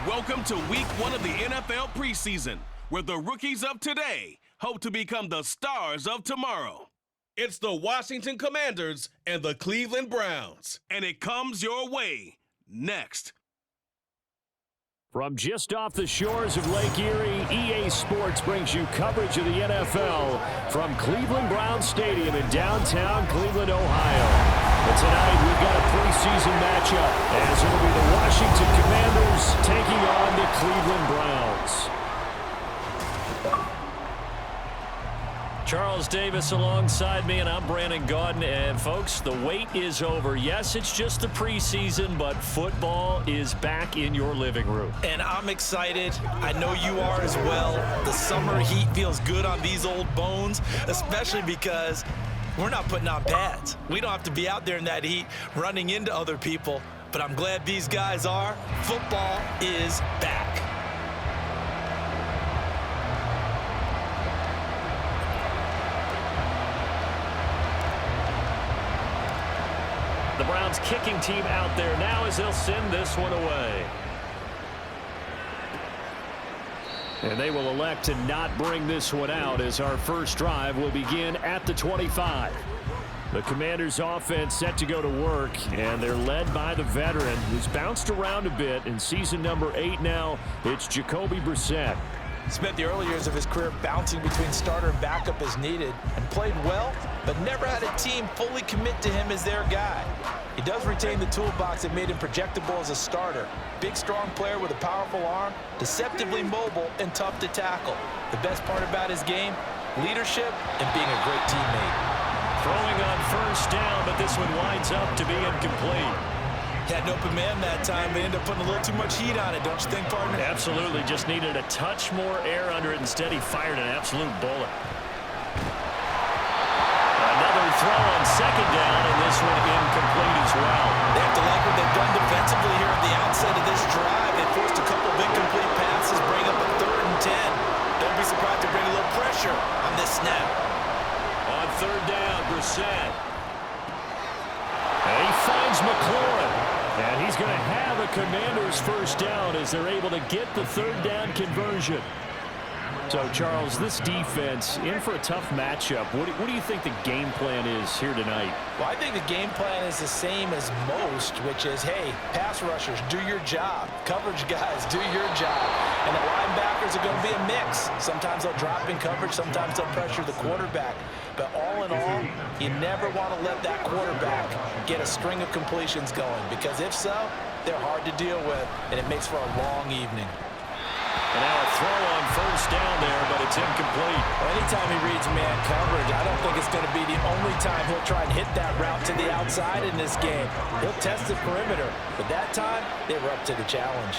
Welcome to week 1 of the NFL preseason, where the rookies of today hope to become the stars of tomorrow. It's the Washington Commanders and the Cleveland Browns, and it comes your way next. From just off the shores of Lake Erie, EA Sports brings you coverage of the NFL from Cleveland Browns Stadium in downtown Cleveland, Ohio. And tonight we've got a preseason matchup as it'll be the Washington Commanders taking on the Cleveland Browns. Charles Davis alongside me, and I'm Brandon Gaudin. And folks, the wait is over. Yes, it's just the preseason, but football is back in your living room. And I'm excited. I know you are as well. The summer heat feels good on these old bones, especially because we're not putting on pads. We don't have to be out there in that heat running into other people, but I'm glad these guys are. Football is back. The Browns kicking team out there now as they'll send this one away. And they will elect to not bring this one out as our first drive will begin at the 25. The Commanders' offense set to go to work, and they're led by the veteran who's bounced around a bit in season number 8 now. It's Jacoby Brissett. Spent the early years of his career bouncing between starter and backup as needed, and played well, but never had a team fully commit to him as their guy. He does retain the toolbox that made him projectable as a starter. Big, strong player with a powerful arm, deceptively mobile, and tough to tackle. The best part about his game, leadership and being a great teammate. Throwing on first down, but this one winds up to be incomplete. Had an open man that time, but ended up putting a little too much heat on it, don't you think, partner? Absolutely, just needed a touch more air under it. Instead, he fired an absolute bullet. Another throw on second down, and this one incomplete as well. They have to like what they've done defensively here at the outset of this drive. They forced a couple of incomplete passes, bring up a 3rd and 10. Don't be surprised to bring a little pressure on this snap. On third down, Brissett. And he finds McLaurin. And he's going to have a Commanders first down as they're able to get the 3rd down conversion. So, Charles, this defense in for a tough matchup. What do you think the game plan is here tonight? Well, I think the game plan is the same as most, which is, hey, pass rushers, do your job. Coverage guys, do your job. And the linebackers are going to be a mix. Sometimes they'll drop in coverage. Sometimes they'll pressure the quarterback. But all in all, you never want to let that quarterback get a string of completions going, because if so, they're hard to deal with, and it makes for a long evening. And now a throw on first down there, but it's incomplete. Well, anytime he reads man coverage, I don't think it's going to be the only time he'll try and hit that route to the outside in this game. He'll test the perimeter, but that time, they were up to the challenge.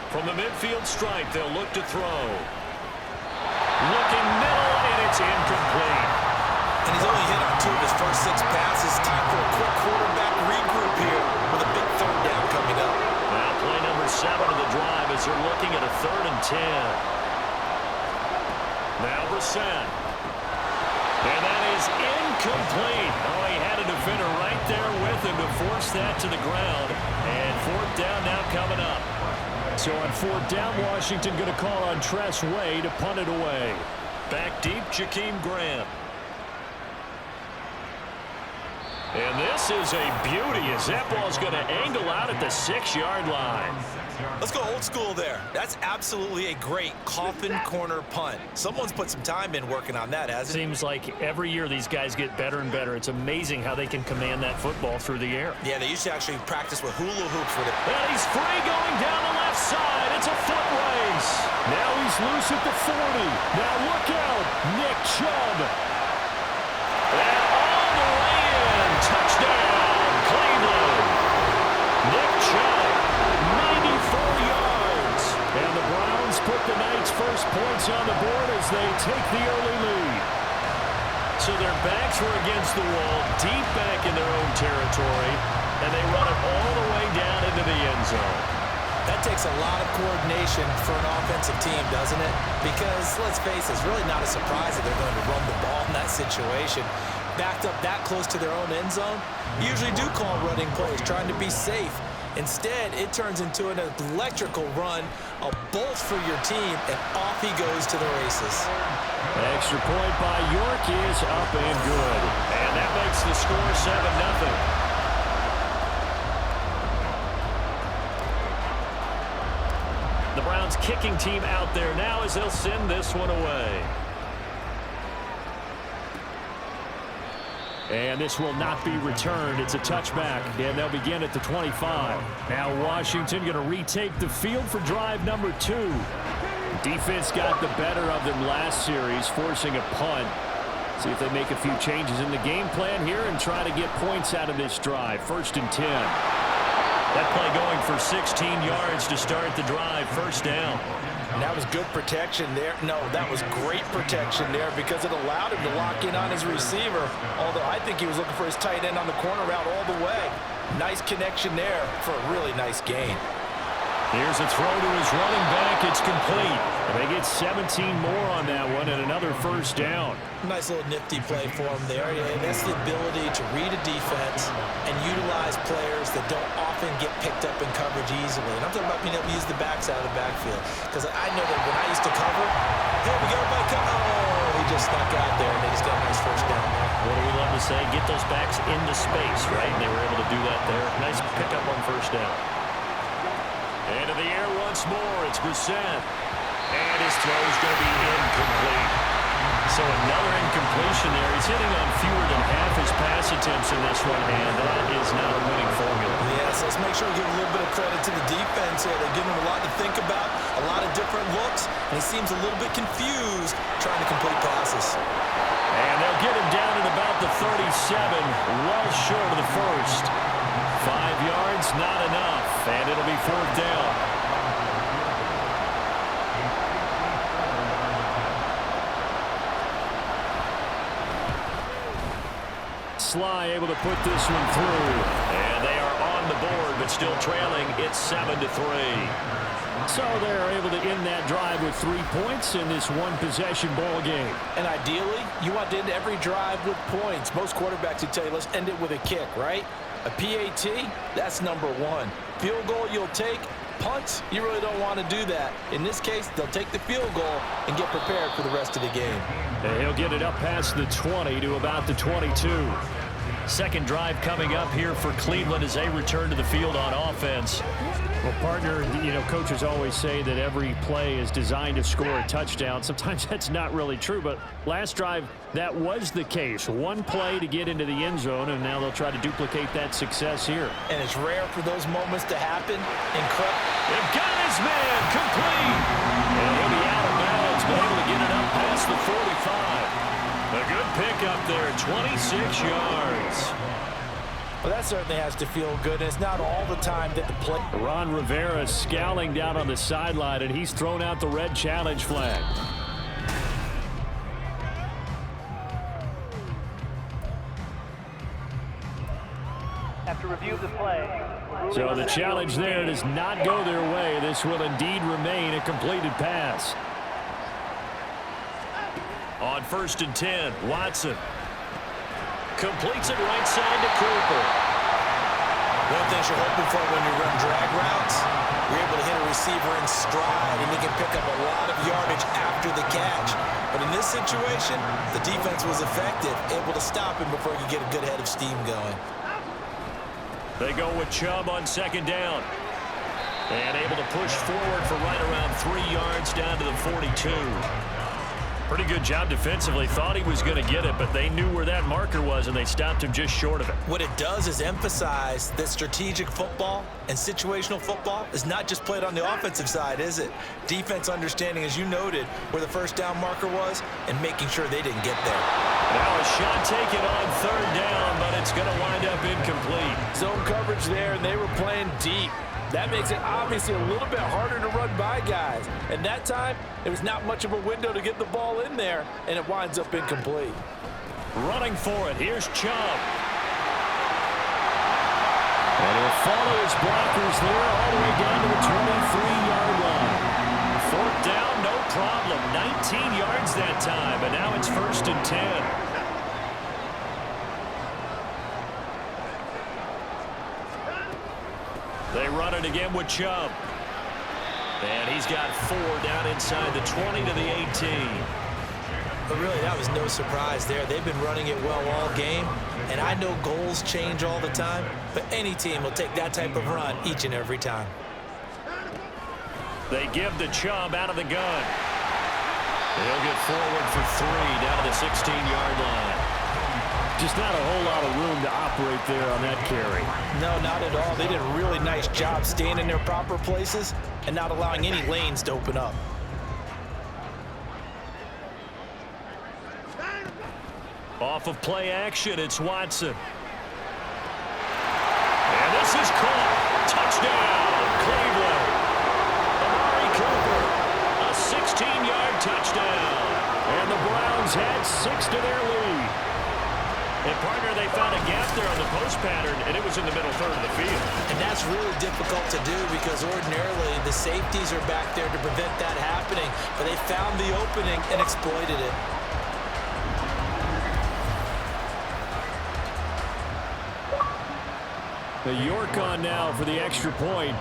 From the midfield stripe, they'll look to throw. Looking middle, and it's incomplete. And he's only hit on 2 of his first 6 passes. Time for a quick quarterback regroup here with a big 3rd down coming up. Now play number 7 of the drive as they're looking at a 3rd and 10. Now Brissett. And that is incomplete. Oh, he had a defender right there with him to force that to the ground. And 4th down now coming up. So on 4th down, Washington going to call on Tress Way to punt it away. Back deep, Jakeem Grant. And this is a beauty as that ball's going to angle out at the 6-yard line. Let's go old school there. That's absolutely a great coffin corner punt. Someone's put some time in working on that, hasn't it? Seems like every year these guys get better and better. It's amazing how they can command that football through the air. Yeah, they used to actually practice with hula hoops with it. And he's free going down the left side. It's a foot race. Now he's loose at the 40. Now look out. Nick Chubb. And all the way in. Touchdown, Cleveland. Nick Chubb, 94 yards. And the Browns put the night's first points on the board as they take the early lead. So their backs were against the wall, deep back in their own territory, and they run it all the way down into the end zone. That takes a lot of coordination for an offensive team, doesn't it? Because, let's face it, it's really not a surprise that they're going to run the ball in that situation. backed up that close to their own end zone, usually do call running plays, trying to be safe. Instead, it turns into an electrical run, a bolt for your team, and off he goes to the races. Extra point by York is up and good. And that makes the score 7-0. The Browns kicking team out there now as they'll send this one away. And this will not be returned. It's a touchback, and they'll begin at the 25. Now Washington going to retake the field for drive number 2. Defense got the better of them last series, forcing a punt. See if they make a few changes in the game plan here and try to get points out of this drive. 1st and 10. That play going for 16 yards to start the drive. 1st down. And that was good protection there. No, that was great protection there because it allowed him to lock in on his receiver. Although I think he was looking for his tight end on the corner route all the way. Nice connection there for a really nice gain. Here's a throw to his running back. It's complete. And they get 17 more on that one and another 1st down. Nice little nifty play for him there. Yeah, that's the ability to read a defense and utilize players that don't often get picked up in coverage easily. And I'm talking about being able to use the backside of the backfield. Because I know that when I used to cover, hey, we got everybody cover. Oh, he just snuck out there and they just got a nice 1st down there. What do we love to say? Get those backs into space, right? And they were able to do that there. Nice pickup on 1st down. Into the air once more. It's Brissett. And his throw is going to be incomplete. So another incompletion there. He's hitting on fewer than half his pass attempts in this one, and that is not a winning formula. Yes, let's make sure we give a little bit of credit to the defense here. They're giving him a lot to think about, a lot of different looks, and he seems a little bit confused trying to complete passes. And they'll get him down at about the 37, well short of the 1st. 5 yards, not enough, and it'll be 4th down. Sly able to put this one through, and they are on the board, but still trailing. It's 7-3. So they're able to end that drive with 3 points in this one-possession ball game. And ideally, you want to end every drive with points. Most quarterbacks would tell you, let's end it with a kick, right? A PAT, that's number 1. Field goal you'll take. Punts, you really don't want to do that. In this case, they'll take the field goal and get prepared for the rest of the game. And he'll get it up past the 20 to about the 22. 2nd drive coming up here for Cleveland as they return to the field on offense. Well, partner, you know, coaches always say that every play is designed to score a touchdown. Sometimes that's not really true, but last drive, that was the case. 1 play to get into the end zone, and now they'll try to duplicate that success here. And it's rare for those moments to happen. Incredible. They've got his man complete. And he'll be out of bounds, but able to get it up past the 45. A good pickup there, 26 yards. Well, that certainly has to feel good, and it's not all the time that the play... Ron Rivera scowling down on the sideline, and he's thrown out the red challenge flag. After review of the play... So the challenge there does not go their way. This will indeed remain a completed pass. On 1st and 10, Watson completes it right side to Cooper. One thing you're hoping for when you run drag routes, you're able to hit a receiver in stride, and he can pick up a lot of yardage after the catch. But in this situation, the defense was effective, able to stop him before he could get a good head of steam going. They go with Chubb on 2nd down. And able to push forward for right around 3 yards down to the 42. Pretty good job defensively. Thought he was going to get it, but they knew where that marker was, and they stopped him just short of it. What it does is emphasize that strategic football and situational football is not just played on the offensive side, is it? Defense understanding, as you noted, where the 1st down marker was and making sure they didn't get there. Now a shot taken on 3rd down, but it's going to wind up incomplete. Zone coverage there, and they were playing deep. That makes it obviously a little bit harder to run by guys. And that time, it was not much of a window to get the ball in there, and it winds up incomplete. Running for it, here's Chubb. And he'll follow his blockers there all the way down to the 23-yard line. 4th down, no problem. 19 yards that time, and now it's 1st and 10. They run it again with Chubb. And he's got 4 down inside the 20 to the 18. But really, that was no surprise there. They've been running it well all game. And I know goals change all the time, but any team will take that type of run each and every time. They give the Chubb out of the gun. He'll get forward for 3 down to the 16-yard line. Just not a whole lot of room to operate there on that carry. No, not at all. They did a really nice job staying in their proper places and not allowing any lanes to open up. Off of play action, it's Watson. And this is caught. Touchdown, Cleveland. Amari Cooper, a 16-yard touchdown. And the Browns had 6 to their lead. And, partner, they found a gap there on the post pattern, and it was in the middle third of the field. And that's really difficult to do because ordinarily the safeties are back there to prevent that happening. But they found the opening and exploited it. The York on now for the extra point.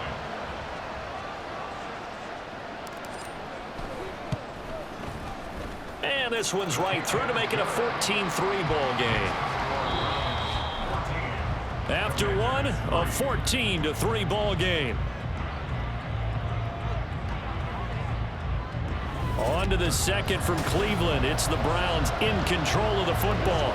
And this one's right through to make it a 14-3 ball game. After one, a 14-3 ball game. On to the second from Cleveland. It's the Browns in control of the football.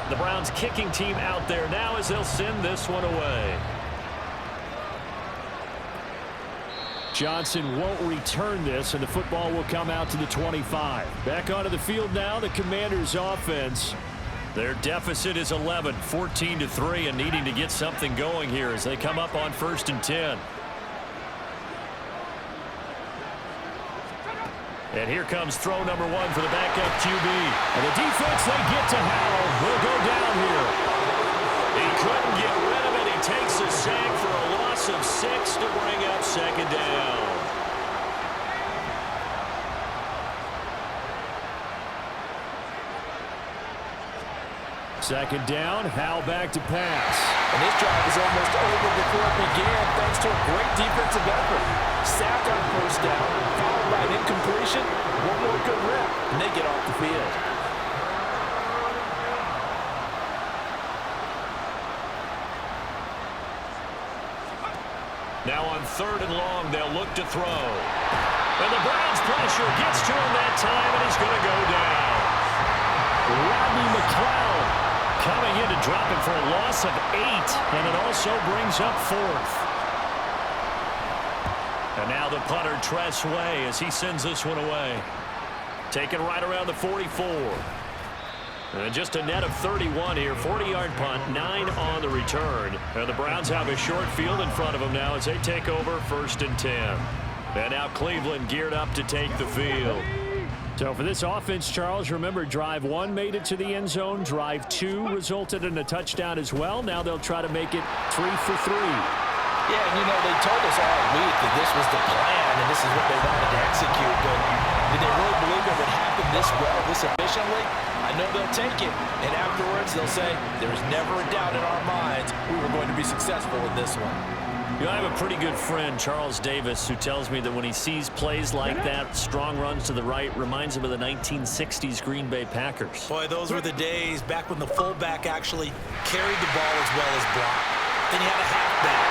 The Browns kicking team out there now as they'll send this one away. Johnson won't return this, and the football will come out to the 25. Back onto the field now, the Commanders' offense. Their deficit is 11, 14-3, and needing to get something going here as they come up on 1st and 10. And here comes throw number 1 for the backup QB. And the defense, they get to Howell. Will go down here. He couldn't get rid of it. He takes a sack for a loss of 6 to bring up 2nd down. Second down, Howell back to pass. And this drive is almost over before it began thanks to a great defensive effort. Sack on 1st down, followed by an incompletion, one more good rep, and they get off the field. Now on 3rd and long, they'll look to throw. And the Browns pressure gets to him that time, and he's going to go down. Rodney McLeod coming in to drop him for a loss of 8, and it also brings up 4th. And now the punter, Tress Way, as he sends this one away. Taken right around the 44. And just a net of 31 here. 40-yard punt, 9 on the return. And the Browns have a short field in front of them now as they take over 1st and 10. And now Cleveland geared up to take the field. So for this offense, Charles, remember, drive 1 made it to the end zone. Drive 2 resulted in a touchdown as well. Now they'll try to make it 3 for 3. Yeah, and you know, they told us all week that this was the plan and this is what they wanted to execute. But did they really believe it would happen this well, this efficiently? I know they'll take it. And afterwards, they'll say, there's never a doubt in our minds we were going to be successful in this one. You know, I have a pretty good friend, Charles Davis, who tells me that when he sees plays like that, strong runs to the right, reminds him of the 1960s Green Bay Packers. Boy, those were the days back when the fullback actually carried the ball as well as blocked. Then you had a halfback.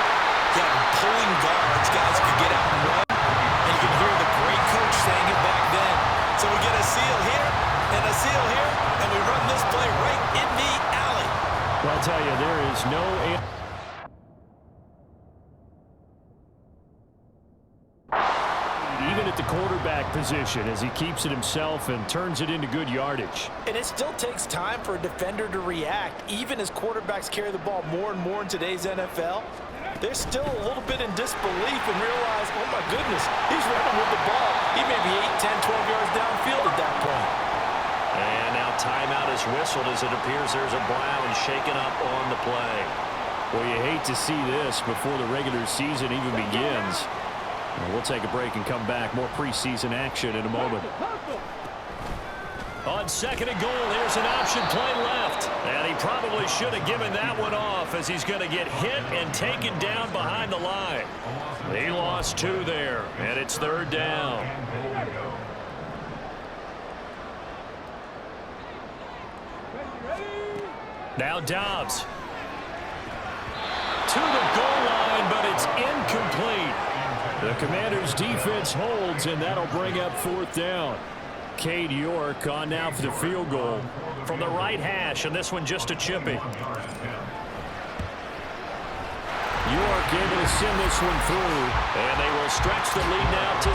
You had pulling guards, guys who could get out and run. And you can hear the great coach saying it back then. So we get a seal here and a seal here, and we run this play right in the alley. Well, I'll tell you, there is no... even at the quarterback position as he keeps it himself and turns it into good yardage. And it still takes time for a defender to react. Even as quarterbacks carry the ball more and more in today's NFL, they're still a little bit in disbelief and realize, oh my goodness, he's running with the ball. He may be 8, 10, 12 yards downfield at that point. And now timeout is whistled as it appears there's a Brown shaken up on the play. Well, you hate to see this before the regular season even begins. We'll take a break and come back. More preseason action in a moment. On 2nd and goal, there's an option play left. probably should have given that one off as he's going to get hit and taken down behind the line. He lost 2 there, and it's 3rd down. Now Dobbs. To the goal line, but it's incomplete. The Commanders' defense holds, and that'll bring up 4th down. Cade York on now for the field goal from the right hash, and this one just a chippy. York able to send this one through, and they will stretch the lead now to